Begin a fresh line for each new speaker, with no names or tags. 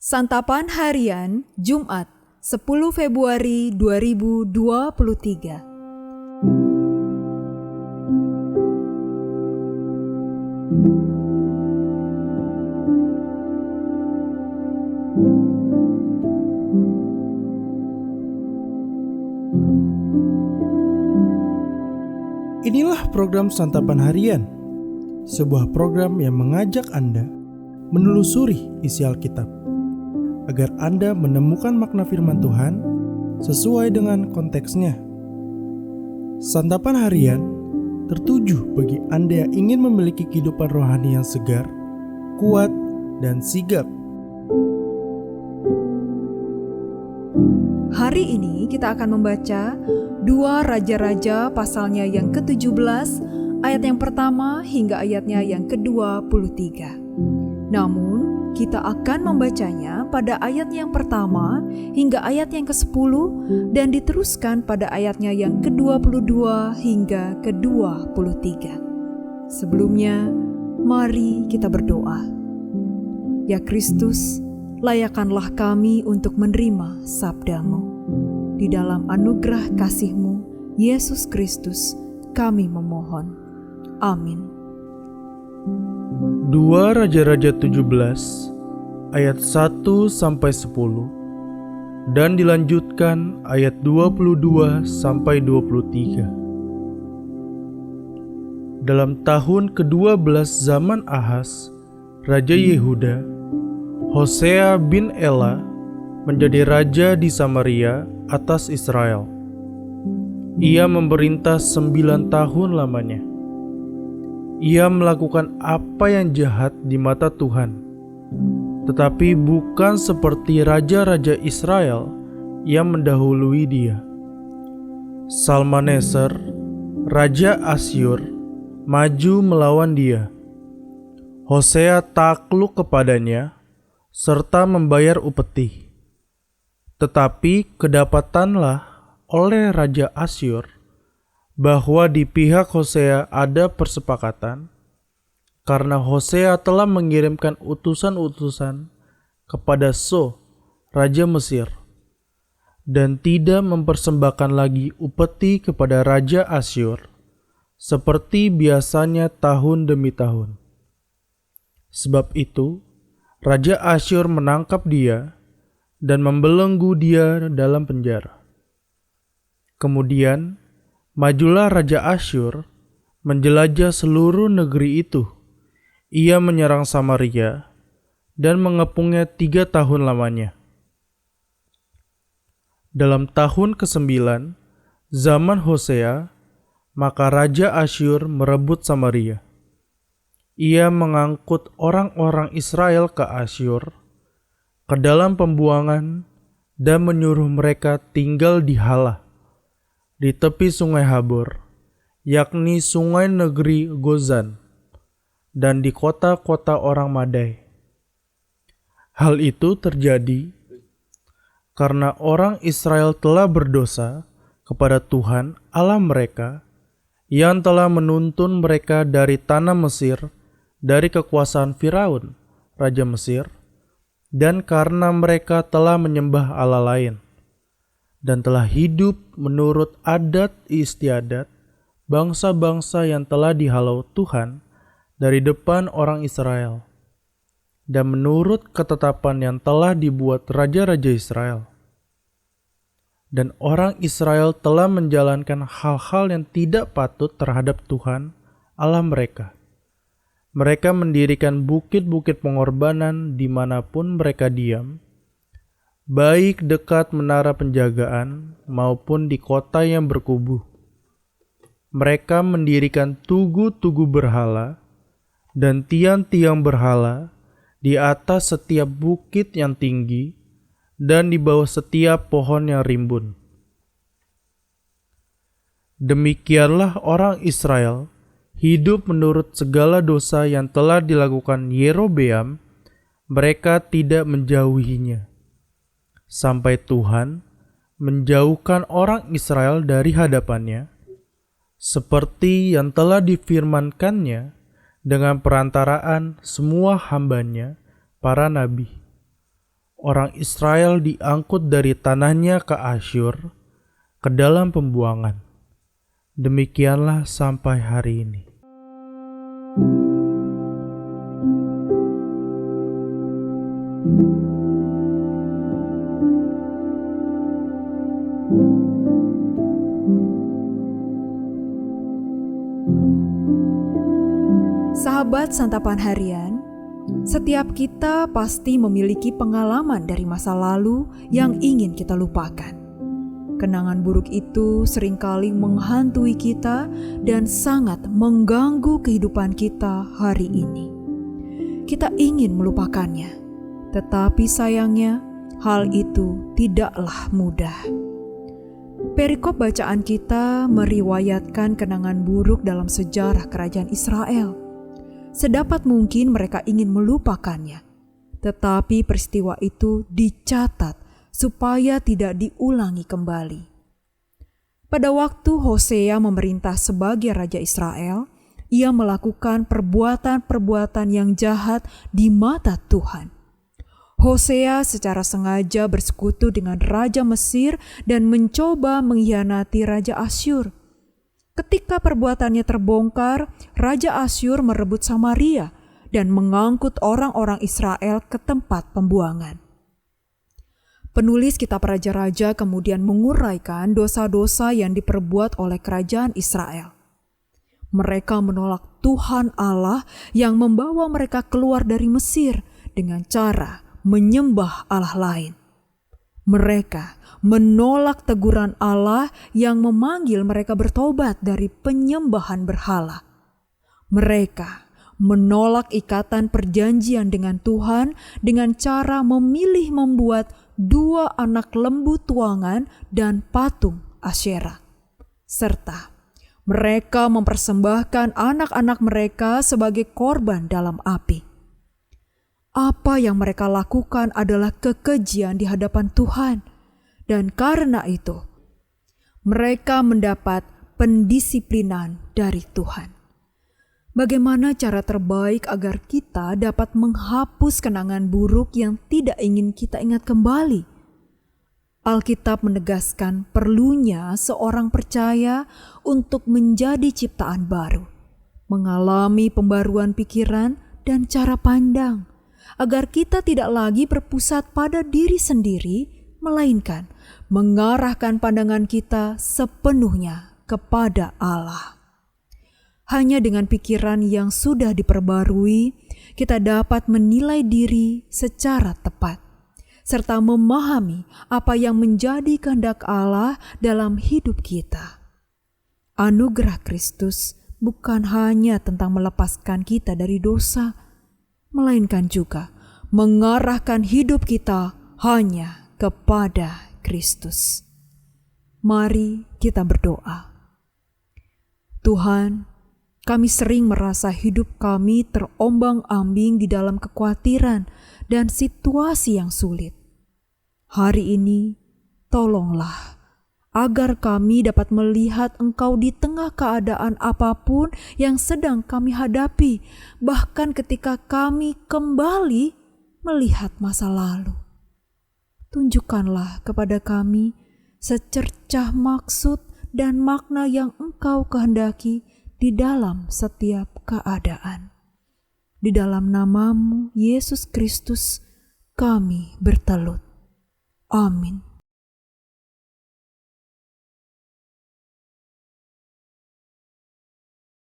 Santapan Harian Jumat 10 Februari 2023.
Inilah program Santapan Harian, sebuah program yang mengajak Anda menelusuri isi Alkitab, agar Anda menemukan makna firman Tuhan sesuai dengan konteksnya. Santapan Harian tertuju bagi Anda yang ingin memiliki kehidupan rohani yang segar, kuat, dan sigap.
Hari ini kita akan membaca 2 Raja-Raja pasalnya yang ke-17, ayat yang pertama hingga ayatnya yang ke-23. Namun, kita akan membacanya pada ayat yang pertama hingga ayat yang ke-10 dan diteruskan pada ayatnya yang ke-22 hingga ke-23. Sebelumnya, mari kita berdoa. Ya Kristus, layakkanlah kami untuk menerima sabda-Mu. Di dalam anugerah kasih-Mu, Yesus Kristus, kami memohon. Amin.
2 Raja-Raja 17 ayat 1-10 dan dilanjutkan ayat 22-23. Dalam tahun ke-12 zaman Ahaz, Raja Yehuda, Hosea bin Ela menjadi raja di Samaria atas Israel. Ia memerintah 9 tahun lamanya. Ia melakukan apa yang jahat di mata Tuhan, tetapi bukan seperti raja-raja Israel yang mendahului dia. Salmaneser, Raja Asyur, maju melawan dia. Hosea takluk kepadanya, serta membayar upeti. Tetapi kedapatanlah oleh Raja Asyur bahwa di pihak Hosea ada persepakatan, karena Hosea telah mengirimkan utusan-utusan kepada So, Raja Mesir, dan tidak mempersembahkan lagi upeti kepada Raja Asyur, seperti biasanya tahun demi tahun. Sebab itu, Raja Asyur menangkap dia dan membelenggu dia dalam penjara. Kemudian, majulah Raja Asyur menjelajah seluruh negeri itu. Ia menyerang Samaria dan mengepungnya 3 tahun lamanya. Dalam tahun ke-9 zaman Hosea, maka Raja Asyur merebut Samaria. Ia mengangkut orang-orang Israel ke Asyur, ke dalam pembuangan, dan menyuruh mereka tinggal di Halah, di tepi sungai Habor, yakni sungai negeri Gozan, dan di kota-kota orang Madai. Hal itu terjadi karena orang Israel telah berdosa kepada Tuhan Allah mereka, yang telah menuntun mereka dari tanah Mesir, dari kekuasaan Firaun, Raja Mesir, dan karena mereka telah menyembah Allah lain, dan telah hidup menurut adat istiadat bangsa-bangsa yang telah dihalau Tuhan dari depan orang Israel, dan menurut ketetapan yang telah dibuat raja-raja Israel. Dan orang Israel telah menjalankan hal-hal yang tidak patut terhadap Tuhan Allah mereka. Mereka mendirikan bukit-bukit pengorbanan dimanapun mereka diam, baik dekat menara penjagaan maupun di kota yang berkubu. Mereka mendirikan tugu-tugu berhala dan tiang-tiang berhala di atas setiap bukit yang tinggi dan di bawah setiap pohon yang rimbun. Demikianlah orang Israel hidup menurut segala dosa yang telah dilakukan Yerobeam. Mereka tidak menjauhinya, sampai Tuhan menjauhkan orang Israel dari hadapannya, seperti yang telah difirmankannya dengan perantaraan semua hambanya, para nabi. orang Israel diangkut dari tanahnya ke Asyur, ke dalam pembuangan. Demikianlah sampai hari ini.
Sahabat santapan harian, setiap kita pasti memiliki pengalaman dari masa lalu yang ingin kita lupakan. Kenangan buruk itu seringkali menghantui kita dan sangat mengganggu kehidupan kita hari ini. Kita ingin melupakannya, tetapi sayangnya hal itu tidaklah mudah. Perikop bacaan kita meriwayatkan kenangan buruk dalam sejarah kerajaan Israel. Sedapat mungkin mereka ingin melupakannya, tetapi peristiwa itu dicatat supaya tidak diulangi kembali. Pada waktu Hosea memerintah sebagai raja Israel, ia melakukan perbuatan-perbuatan yang jahat di mata Tuhan. Hosea secara sengaja bersekutu dengan raja Mesir dan mencoba mengkhianati raja Asyur. Ketika perbuatannya terbongkar, raja Asyur merebut Samaria dan mengangkut orang-orang Israel ke tempat pembuangan. Penulis kitab Raja-Raja kemudian menguraikan dosa-dosa yang diperbuat oleh kerajaan Israel. Mereka menolak Tuhan Allah yang membawa mereka keluar dari Mesir dengan cara menyembah Allah lain. Mereka menolak teguran Allah yang memanggil mereka bertobat dari penyembahan berhala. Mereka menolak ikatan perjanjian dengan Tuhan dengan cara memilih membuat 2 anak lembu tuangan dan patung Asyera. Serta mereka mempersembahkan anak-anak mereka sebagai korban dalam api. Apa yang mereka lakukan adalah kekejian di hadapan Tuhan, dan karena itu mereka mendapat pendisiplinan dari Tuhan. Bagaimana cara terbaik agar kita dapat menghapus kenangan buruk yang tidak ingin kita ingat kembali? Alkitab menegaskan perlunya seorang percaya untuk menjadi ciptaan baru, mengalami pembaruan pikiran dan cara pandang, agar kita tidak lagi berpusat pada diri sendiri, melainkan mengarahkan pandangan kita sepenuhnya kepada Allah. Hanya dengan pikiran yang sudah diperbarui, kita dapat menilai diri secara tepat, serta memahami apa yang menjadi kehendak Allah dalam hidup kita. Anugerah Kristus bukan hanya tentang melepaskan kita dari dosa, melainkan juga mengarahkan hidup kita hanya kepada Kristus. Mari kita berdoa. Tuhan, kami sering merasa hidup kami terombang-ambing di dalam kekhawatiran dan situasi yang sulit. Hari ini, tolonglah agar kami dapat melihat Engkau di tengah keadaan apapun yang sedang kami hadapi, bahkan ketika kami kembali melihat masa lalu. Tunjukkanlah kepada kami secercah maksud dan makna yang Engkau kehendaki di dalam setiap keadaan. Di dalam nama-Mu, Yesus Kristus, kami bertelut. Amin.